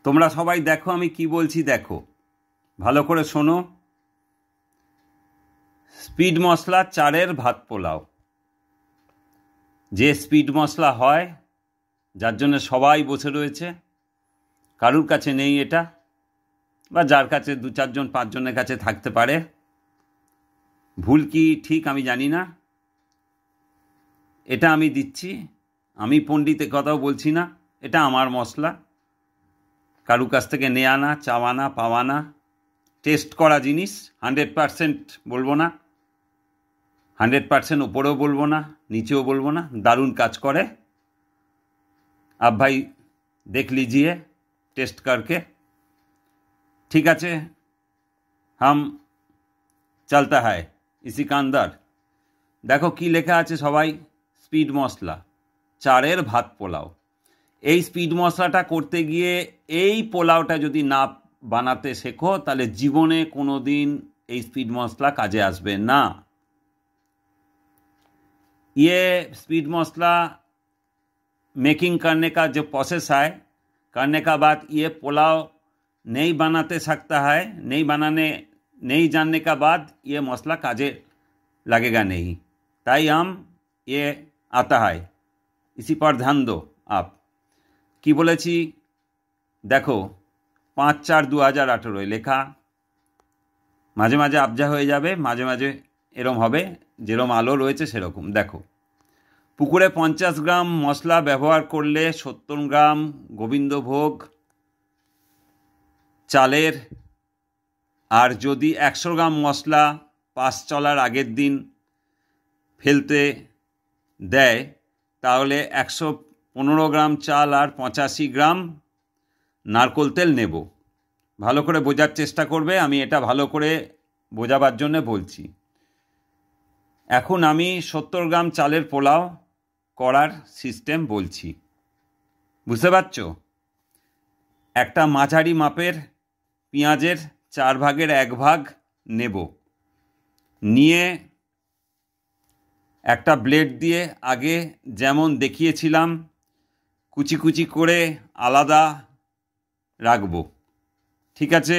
তোমরা সবাই দেখো আমি কি বলছি, দেখো ভালো করে শোনো। স্পিড মশলা চারের ভাত পোলাও, যে স্পিড মশলা হয়, যার জন্য সবাই বসে রয়েছে, কারুর কাছে নেই এটা, বা যার কাছে 2-4 জন 5 জনের কাছে থাকতে পারে। ভুল কি ঠিক আমি জানি না, এটা আমি দিচ্ছি। আমি পণ্ডিত কথাও বলছি না, এটা আমার মশলা, কারুর কাছ থেকে নেওয়া না, চাওয়া না, পাওয়া না, টেস্ট করা জিনিস। 100% বলবো না, 100% ওপরেও বলবো না, নিচেও বলবো না, দারুণ কাজ করে। आप भाई देख लीजिए टेस्ट करके, ठीक আছে, हम चलता है इसी का अंदर। দেখো কি লেখা আছে সবাই, স্পিড মশলা চারের ভাত পোলাও। এই স্পিড মশলাটা করতে গিয়ে এই পোলাওটা যদি না বানাতে শেখো, তাহলে জীবনে কোনো দিন এই স্পিড মশলা কাজে আসবে না। ये स्पीड मसला मेकिंग करने का जो प्रोसेस है, करने का बाद ये पुलाव नहीं बनाते सकता है, नहीं जानने का बाद ये मसला काजे लगेगा नहीं। ताई हम ये आता है, इसी पर ध्यान दो आप। কি বলেছি দেখো, 5/4/2018 লেখা, মাঝে মাঝে আবজা হয়ে যাবে, মাঝে মাঝে এরম হবে, যেরম আলো রয়েছে সেরকম। দেখো, পুকুরে 50 গ্রাম মশলা ব্যবহার করলে 70 গ্রাম গোবিন্দভোগ চালের, আর যদি 100 গ্রাম মশলা পাস চলার আগের দিন ফেলতে দেয়, তাহলে 115 গ্রাম চাল আর 85 গ্রাম নারকোল তেল নেব। ভালো করে বোঝার চেষ্টা করবে, আমি এটা ভালো করে বোঝাবার জন্য বলছি। এখন আমি 70 গ্রাম চালের পোলাও করার সিস্টেম বলছি, বুঝতে পারছো? একটা মাঝারি মাপের পেঁয়াজের 4/1 নেব, নিয়ে একটা ব্লেড দিয়ে আগে যেমন দেখিয়েছিলাম কুচি কুচি করে আলাদা রাখবো, ঠিক আছে?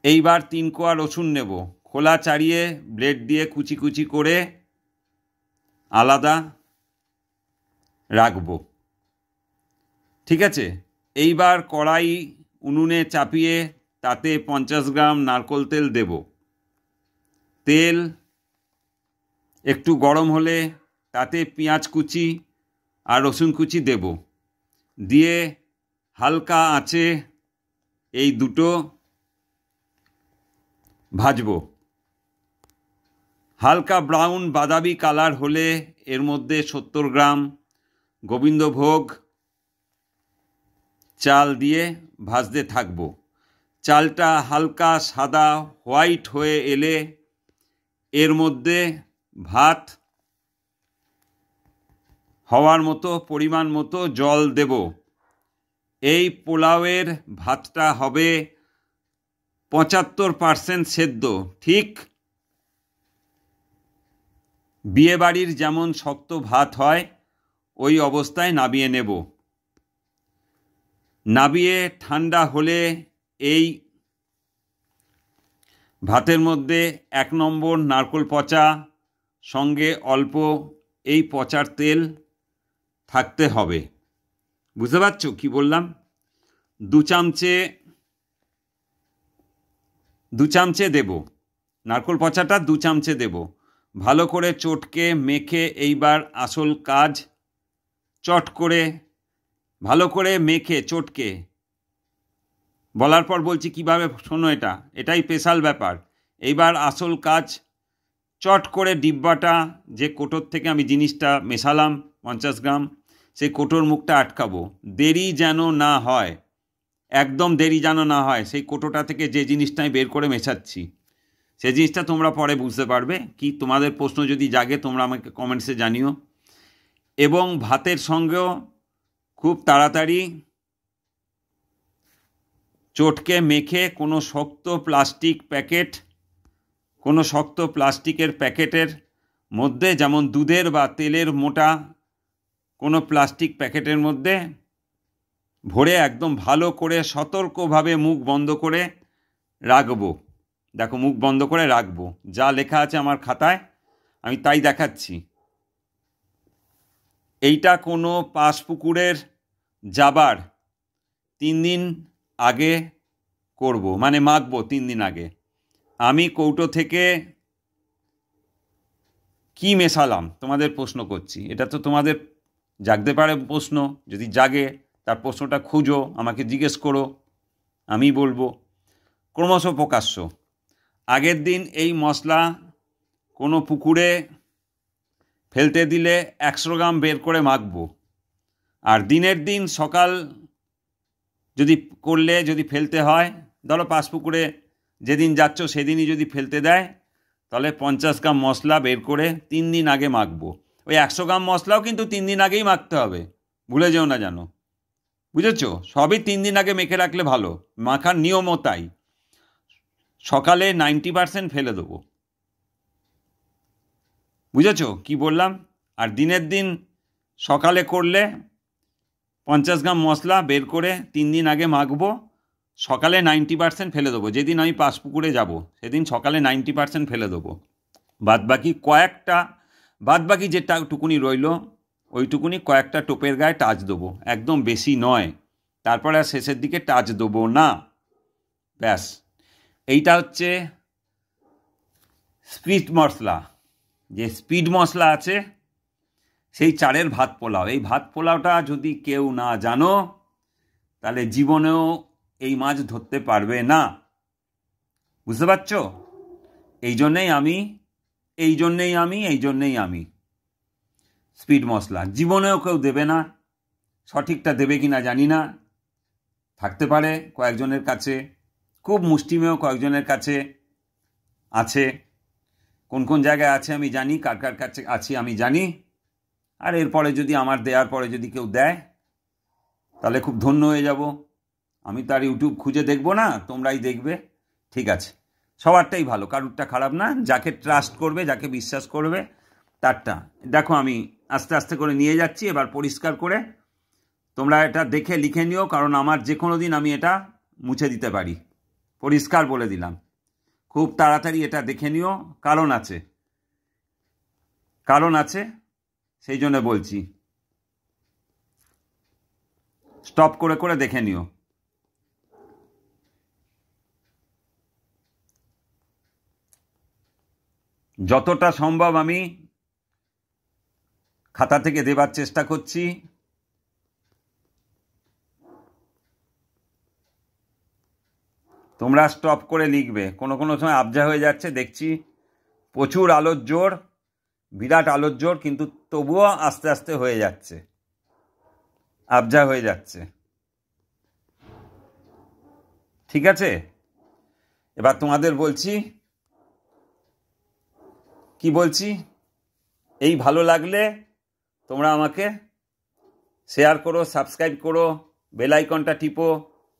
এইবার 3 কোয়া রসুন নেব, খোলা ছাড়িয়ে ব্লেড দিয়ে কুচি কুচি করে আলাদা রাখবো, ঠিক আছে? এইবার কড়াই উনুনে চাপিয়ে তাতে 50 গ্রাম নারকোল তেল দেব। তেল একটু গরম হলে তাতে পেঁয়াজ কুচি আর রসুন কুচি দেব, দিয়ে হালকা আঁচে এই দুটো ভাজবো। হালকা ব্রাউন বাদামি কালার হলে এর মধ্যে 70 গ্রাম গোবিন্দভোগ চাল দিয়ে ভাজতে থাকবো। চালটা হালকা সাদা হোয়াইট হয়ে এলে এর মধ্যে ভাত হওয়ার মতো পরিমাণ মতো জল দেব। এই পোলাওয়ের ভাতটা হবে 75% সেদ্ধ, ঠিক বিয়েবাড়ির যেমন শক্ত ভাত হয় ওই অবস্থায় নামিয়ে নেব। নামিয়ে ঠান্ডা হলে এই ভাতের মধ্যে 1 নম্বর নারকোল পচা, সঙ্গে অল্প এই পচার তেল থাকতে হবে। বুঝতে পারছো কি বললাম? 2 চামচে দেব, নারকোল পচাটা 2 চামচে দেব। ভালো করে চটকে মেখে এইবার আসল কাজ, চট করে ভালো করে মেখে চটকে, বলার পর বলছি কিভাবে, শোনো, এটাই স্পেশাল ব্যাপার। এইবার আসল কাজ, চট করে ডিব্বাটা, যে কোটোর থেকে আমি জিনিসটা মেশালাম 50 গ্রাম, সেই কোটোর মুখটা আটকাবো। দেরি যেন না হয়, একদম দেরি যেন না হয়। সেই কোটোটা থেকে যে জিনিসটা আমি বের করে মেশাচ্ছি, সেই জিনিসটা তোমরা পরে বুঝতে পারবে। কি তোমাদের প্রশ্ন যদি জাগে তোমরা আমাকে কমেন্টসে জানিও। এবং ভাতের সঙ্গেও খুব তাড়াতাড়ি চটকে মেখে কোনো শক্ত প্লাস্টিকের প্যাকেটের মধ্যে, যেমন দুধের বা তেলের মোটা কোনো প্লাস্টিক প্যাকেটের মধ্যে ভরে একদম ভালো করে সতর্কভাবে মুখ বন্ধ করে রাখবো। দেখো, মুখ বন্ধ করে রাখবো, যা লেখা আছে আমার খাতায় আমি তাই দেখাচ্ছি। এইটা কোনো পাশ পুকুরের যাবার 3 দিন আগে করব, মানে মাখবো 3 দিন আগে। আমি কৌটো থেকে কি মেশালাম তোমাদের প্রশ্ন করছি। এটা তো তোমাদের জাগতে পারে প্রশ্ন, যদি জাগে তার প্রশ্নটা খুঁজো, আমাকে জিজ্ঞেস করো, আমি বলবো। ক্রমশ প্রকাশ্য। আগের দিন এই মশলা কোনো পুকুরে ফেলতে দিলে 100 গ্রাম বের করে মাখবো। আর দিনের দিন সকাল যদি ফেলতে হয়, ধরো পাশ পুকুরে যেদিন যাচ্ছ সেদিনই যদি ফেলতে দেয়, তাহলে 50 গ্রাম মশলা বের করে 3 দিন আগে মাখবো। ওই 100 গ্রাম মশলাও কিন্তু 3 দিন আগেই মাখতে হবে, ভুলে যেও না জানো, বুঝেছ? সবই 3 দিন আগে মেখে রাখলে ভালো। মাখার নিয়মও তাই। সকালে 90% ফেলে দেবো, বুঝেছ কি বললাম? আর দিনের দিন সকালে করলে 50 গ্রাম মশলা বের করে 3 দিন আগে মাখবো, সকালে 90% ফেলে দেবো। যেদিন আমি পাশ পুকুরে যাব সেদিন সকালে 90% ফেলে দেবো। বাদবাকি যেটা টুকুনি রইল ওইটুকুনি কয়েকটা টোপের গায়ে টাচ দেবো, একদম বেশি নয়। তারপরে আর শেষের দিকে টাচ দেবো না, ব্যাস। এইটা হচ্ছে স্পিড মশলা। যে স্পিড মশলা আছে সেই চালের ভাত পোলাও। এই ভাত পোলাওটা যদি কেউ না জানো তাহলে জীবনেও এই মাছ ধরতে পারবে না, বুঝতে পারছ? এই জন্যেই আমি স্পিড মশলা জীবনেও কেউ দেবে না। সঠিকটা দেবে কি না জানি না, থাকতে পারে কয়েকজনের কাছে, খুব মুষ্টিমেয় কয়েকজনের কাছে আছে। কোন কোন জায়গায় আছে আমি জানি, কার কার কাছে আছি আমি জানি। আর এরপরে যদি আমার দেওয়ার পরে যদি কেউ দেয় তাহলে খুব ধন্য হয়ে যাব। আমি তার ইউটিউব খুঁজে দেখবো না, তোমরাই দেখবে, ঠিক আছে? সবারটাই ভালো, কারুরটা খারাপ না। যাকে ট্রাস্ট করবে, যাকে বিশ্বাস করবে তারটা। দেখো আমি আস্তে আস্তে করে নিয়ে যাচ্ছি, এবার পরিষ্কার করে তোমরা এটা দেখে লিখে নিও, কারণ আমার যে কোনো দিন আমি এটা মুছে দিতে পারি, পরিষ্কার বলে দিলাম। খুব তাড়াতাড়ি এটা দেখে নিও, কারণ আছে, সেই জন্য বলছি। স্টপ করে করে দেখে নিও। যতটা সম্ভব আমি খাতা থেকে দেবার চেষ্টা করছি। তোমরা স্টপ করে লিখবে। কোনো কোনো সময় আবজা হয়ে যাচ্ছে দেখছি, প্রচুর আলোর জোর, বিরাট আলোর জোর, কিন্তু তবুও আস্তে আস্তে হয়ে যাচ্ছে, আবজা হয়ে যাচ্ছে, ঠিক আছে? এবার তোমাদের বলছি, কি বলছি, এই ভালো লাগলে তোমরা আমাকে শেয়ার করো, সাবস্ক্রাইব করো, বেল আইকনটা টিপো,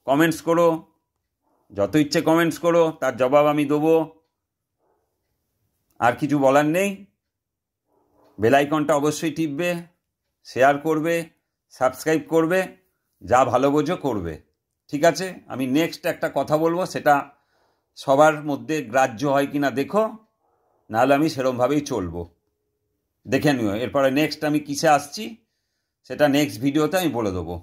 কমেন্টস করো, যত ইচ্ছে কমেন্টস করো, তার জবাব আমি দেবো। আর কিছু বলার নেই। বেল আইকনটা অবশ্যই টিপবে, শেয়ার করবে, সাবস্ক্রাইব করবে, যা ভালো বোঝো করবে, ঠিক আছে? আমি নেক্সট একটা কথা বলবো, সেটা সবার মধ্যে গ্রাহ্য হয় কিনা দেখো, নাহলে আমি সেরমভাবেই চলবো, দেখে নিও। এরপরে নেক্সট আমি কিসে আসছি সেটা নেক্সট ভিডিওতে আমি বলে দেবো।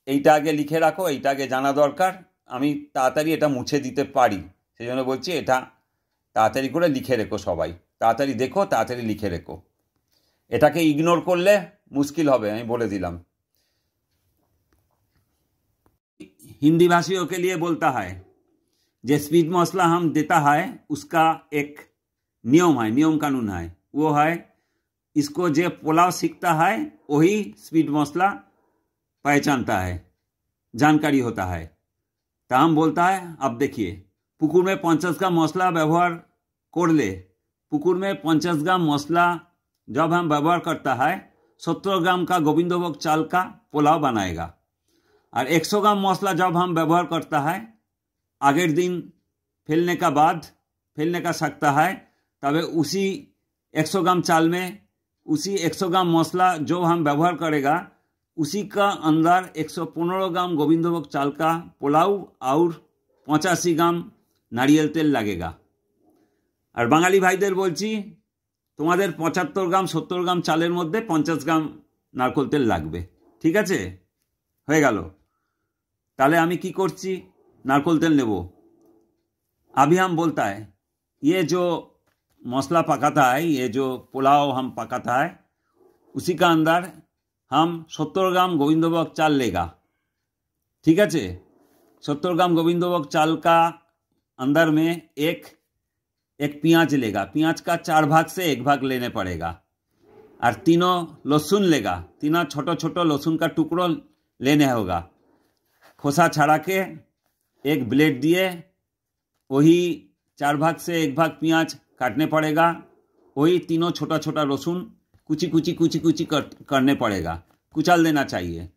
এইটা আগে লিখে রাখো, এইটা আগে জানা দরকার। আমি তাড়াতাড়ি এটা মুছে দিতে পারি, সেই জন্য বলছি এটা তাড়াতাড়ি করে লিখে রেখো সবাই। তাড়াতাড়ি দেখো, তাড়াতাড়ি লিখে রেখো। এটাকে ইগনোর করলে মুশকিল হবে, আমি বলে दिलाम। हिंदी भाषियों के लिए बोलता है जो स्पीड मसला हम देता है उसका एक नियम है, नियम कानून है। वो है इसको जो पुलाव सीखता है वही स्पीड मसला पहचानता है, जानकारी होता है। तो हम बोलता है, अब देखिए पुकुर में 50 ग्राम मसला व्यवहार कर ले, पुकुर में 50 ग्राम मसला जब हम व्यवहार करता है 70 ग्राम का गोविंदभोग चाल का पुलाव बनाएगा। और 100 ग्राम मसला जब हम व्यवहार करता है आगे दिन फैलने का सकता है, तब उसी 100 ग्राम चाल में उसी 100 ग्राम मसला जो हम व्यवहार करेगा उसी का अंदर 115 ग्राम गोविंदभोग चाल का पोलाव और 85 ग्राम नारियल तेल लगेगा। और बांगाली भाईदेर बोलছি তোমাদের 75 গ্রাম 70 গ্রাম চালের মধ্যে 50 গ্রাম নারকেল তেল লাগবে। ঠিক আছে, হয়ে গেল। তাহলে আমি কি করছি, नारकोल तेल नेब। अभी हम बोलता है ये जो मसाला पकाता है, ये जो पुलाव हम पकाता है, उसी का अंदर हम 70 ग्राम गोविंदभोग चाल लेगा। ठीक है, 70 ग्राम गोविंदभोग चाल का अंदर में एक प्याज लेगा। प्याज का 4 भाग से 1 भाग लेने पड़ेगा। और 3 लहसुन लेगा। 3 छोटो छोटो लहसुन का टुकड़ो लेने होगा। खोसा छाड़ा के एक ब्लेड दिए वही 4 भाग से 1 भाग प्याज काटने पड़ेगा। वही 3 छोटा छोटा लहसुन कुची कुची कुची कुची करने पड़ेगा, कुचल देना चाहिए।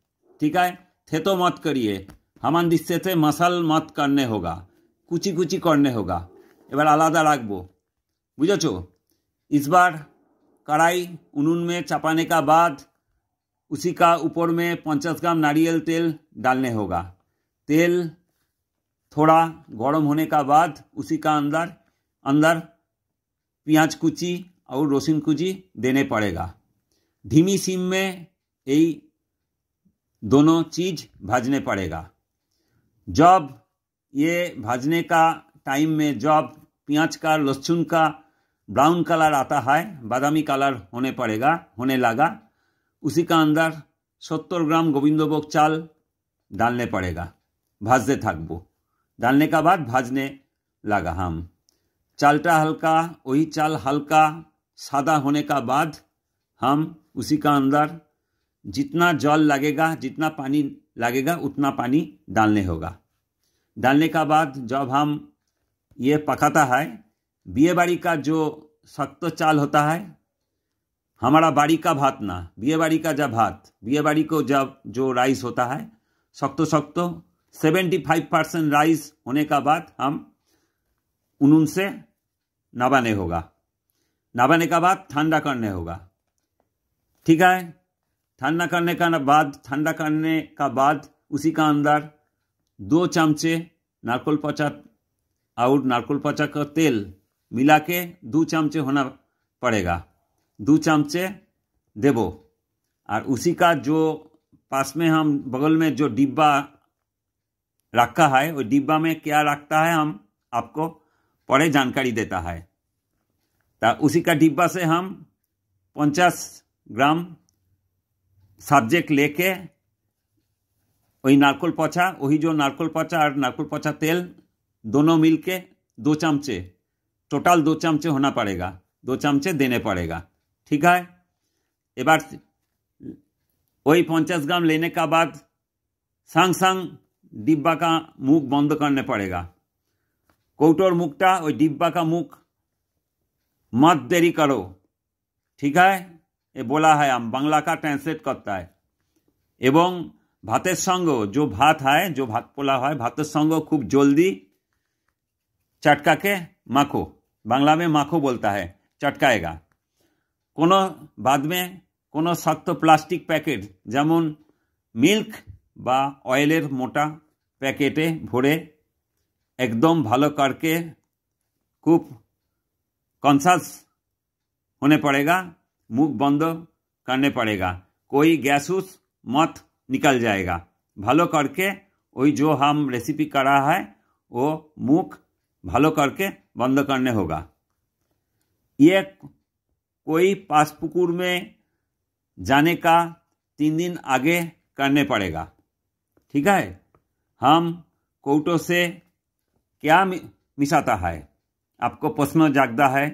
ठीक है, थे तो मत करिए, हमान दिससे थे मसाल मत करने होगा, कुची कुची करने होगा। एबार आलादा राखबो, बुझेछो। इस बार कढ़ाई उनुन में चापाने का बाद उसी का ऊपर में 50 ग्राम नारियल तेल डालने होगा। तेल थोड़ा गर्म होने का बाद उसी का अंदर प्याज कुची और लहसुन कुची देने पड़ेगा। धीमी सीम में यही दोनों चीज भाजने पड़ेगा। जब ये भाजने का टाइम में जब प्याज का लहसुन का ब्राउन कलर आता है, बादामी कलर होने लगा, उसी का अंदर 70 ग्राम गोविंदभोग चाल डालने पड़ेगा। भाजते थकबो। डालने का बाद भाजने लगा हम। चालटा हल्का, वही चाल हल्का सादा होने का बाद हम उसी का अंदर जितना जल लगेगा, जितना पानी लगेगा उतना पानी डालने होगा। डालने का बाद जब हम ये पकाता है, बिये बाड़ी का जो सख्त चाल होता है, हमारा बाड़ी का भात ना, बिये बाड़ी का जब भात, बिये बाड़ी को जब जो राइस होता है सख्त 75% राइस होने का बाद हम उनुन से नबाने होगा। नबाने का बाद ठंडा करने होगा। ठीक है, ठंडा करने का बाद उसी का अंदर 2 चमचे नारकोल पचा और नारकोल पचा का तेल मिला के 2 चमचे होना पड़ेगा। 2 चमचे देबो। और उसी का जो पास में हम बगल में जो डिब्बा रखा है, वो डिब्बा में क्या रखता है हम आपको परे जानकारी देता है। तो उसी का डिब्बा से हम 50 ग्राम सब्जेक्ट लेके वही नारकोल पचा, वही जो नारकोल पचा और नारकोल पचा तेल दोनों मिलके 2 चमचे, टोटल 2 चमचे होना पड़ेगा, 2 चमचे देने पड़ेगा। ठीक है, एबार वही 50 ग्राम लेने का बाद संग संग डिब्बा का मुख बंद करने पड़ेगा। कौटोर मुखटा वही डिब्बा का मुख मत देरी करो। ठीक है, ये बोला है, हम बांग्ला का ट्रांसलेट करता है। एवं भातेर संग जो भात है, जो भात पोला है, भातेर संग खूब जल्दी चटका के माखो। बांग्ला में माखो बोलता है, चटकाएगा। कोनो बाद में कोनो सख्त प्लास्टिक पैकेट जेमन मिल्क बा ऑयलेर मोटा पैकेटे भरे एकदम भालो करके खूब कॉन्शियस होने पड़ेगा, मुख बंद करने पड़ेगा, कोई गैस उस मत निकल जाएगा। भालो करके वही जो हम रेसिपी करा है वो मुख भालो करके बंद करने होगा। ये कोई पास पुकुर में जाने का 3 दिन आगे करने पड़ेगा। ठीक है, हम कौटो से क्या मिसाता है, आपको प्रश्न जागता है,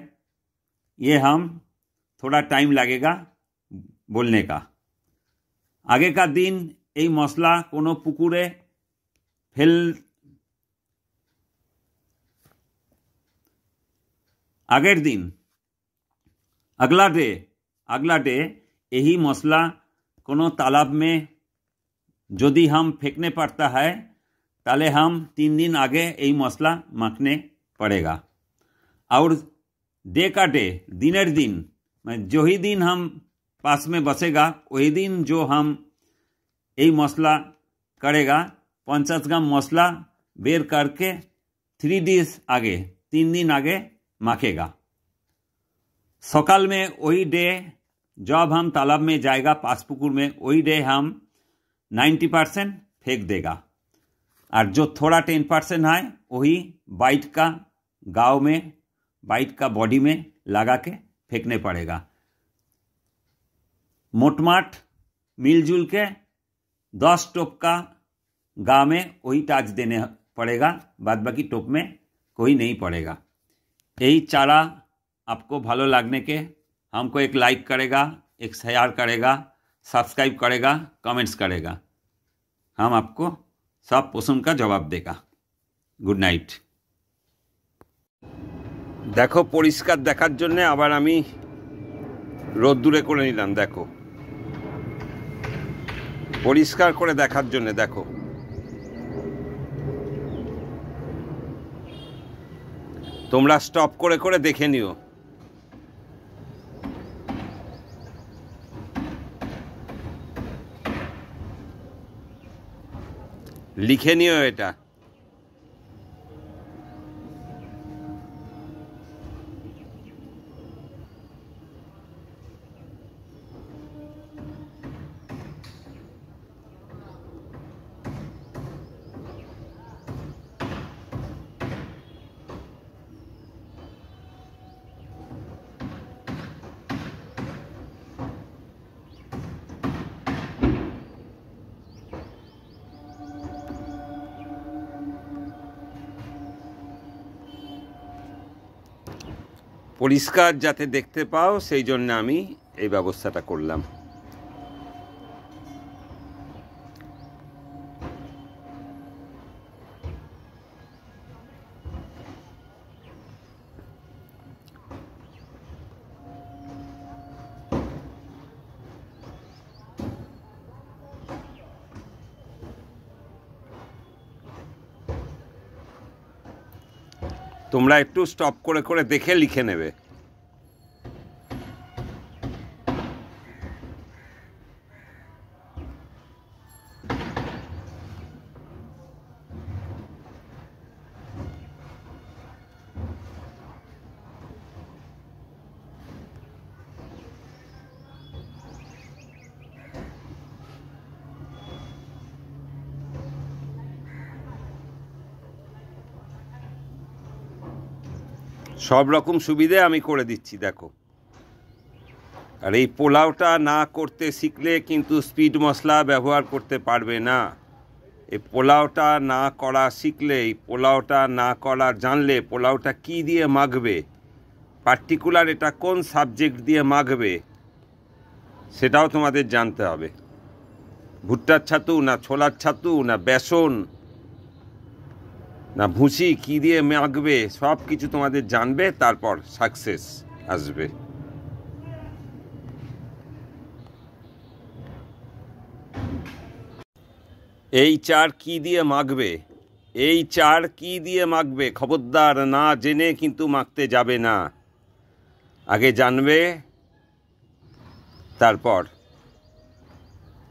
ये हम थोड़ा टाइम लगेगा बोलने का। आगे का दिन এই মশলা কোনো পুকুরে আগের দিন अगला डे यही मसला कोनो तालाब में यदि हम फेंकने पड़ता है ताले हम 3 दिन आगे यही मसला माखने पड़ेगा। और डे का डे दिनेर दिन जो ही दिन हम पास में बसेगा वही दिन जो हम এই মশলা करेगा 50 ग्राम मसला बेर करके 3 days आगे 3 दिन आगे माखेगा। सकाल में वही डे जब हम तालाब में जाएगा पास पुकुर में वही डे हम 90% फेंक देगा और जो थोड़ा 10% है वही बाइट का गाँव में बाइट का बॉडी में लगा के फेंकने पड़ेगा। मोटमाट मिलजुल के 10 टोप का गाँव में वही टाच देने पड़ेगा, बाद बाकी टोप में कोई नहीं पड़ेगा। यही चारा आपको भालो लगने के हमको एक लाइक करेगा, एक शेयर करेगा, सब्सक्राइब करेगा, कमेंट्स करेगा, हम आपको सब प्रश्न का जवाब देगा। Good night. देखो परिष्कार देखार जन्य आबार आमी रोद्दुरे करे निलाम। देखो परिष्कार करे देखार जन्य देखो তোমরা স্টপ করে করে দেখে নিও। লিখে নিও এটা। পরিষ্কার যাতে দেখতে পাও সেই জন্য আমি এই ব্যবস্থাটা করলাম। তোমরা একটু স্টপ করে করে দেখে লিখে নেবে। सब रकम सुविधे आमी करे दिচ্ছি देखो। और ये पोलाওটা ना करते शिखले किन्तु स्पीड मसला व्यवहार करते पारबे ना। ये पोलाওটা ना करा शिखले पोलाওটা ना करा जानले पोलाওটা की दिए माखबे पार्टिकुलार এটা কোন সাবজেক্ট দিয়ে মাখবে সেটাও তোমাদের জানতে হবে। ভুট্টার ছাতু না ছোলার ছাতু না বেসন না ভুসি কি দিয়ে মাখবে সব কিছু তোমাদের জানবে, তারপর সাকসেস আসবে। এই চার কি দিয়ে মাখবে, এই চার কি দিয়ে মাখবে খবরদার না জেনে কিন্তু মাখতে যাবে না। আগে জানবে তারপর।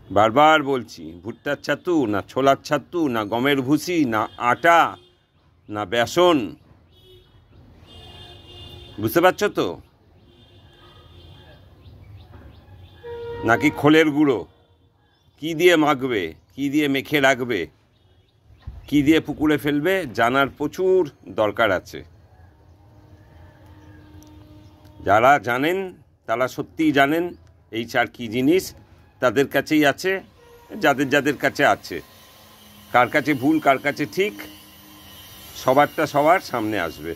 বারবার বলছি ভুট্টার ছাতু না ছোলার ছাতু না গমের ভুসি না আটা না বেসন, বুঝতে পারছো তো? নাকি খোলের গুঁড়ো কি দিয়ে মাখবে, কি দিয়ে মেখে রাখবে, কি দিয়ে পুকুরে ফেলবে জানার প্রচুর দরকার আছে। যারা জানেন তারা সত্যিই জানেন এই চার কী জিনিস, তাদের কাছেই আছে, যাদের যাদের কাছে আছে। কার কাছে ভুল কার কাছে ঠিক সবারটা সবার সামনে আসবে।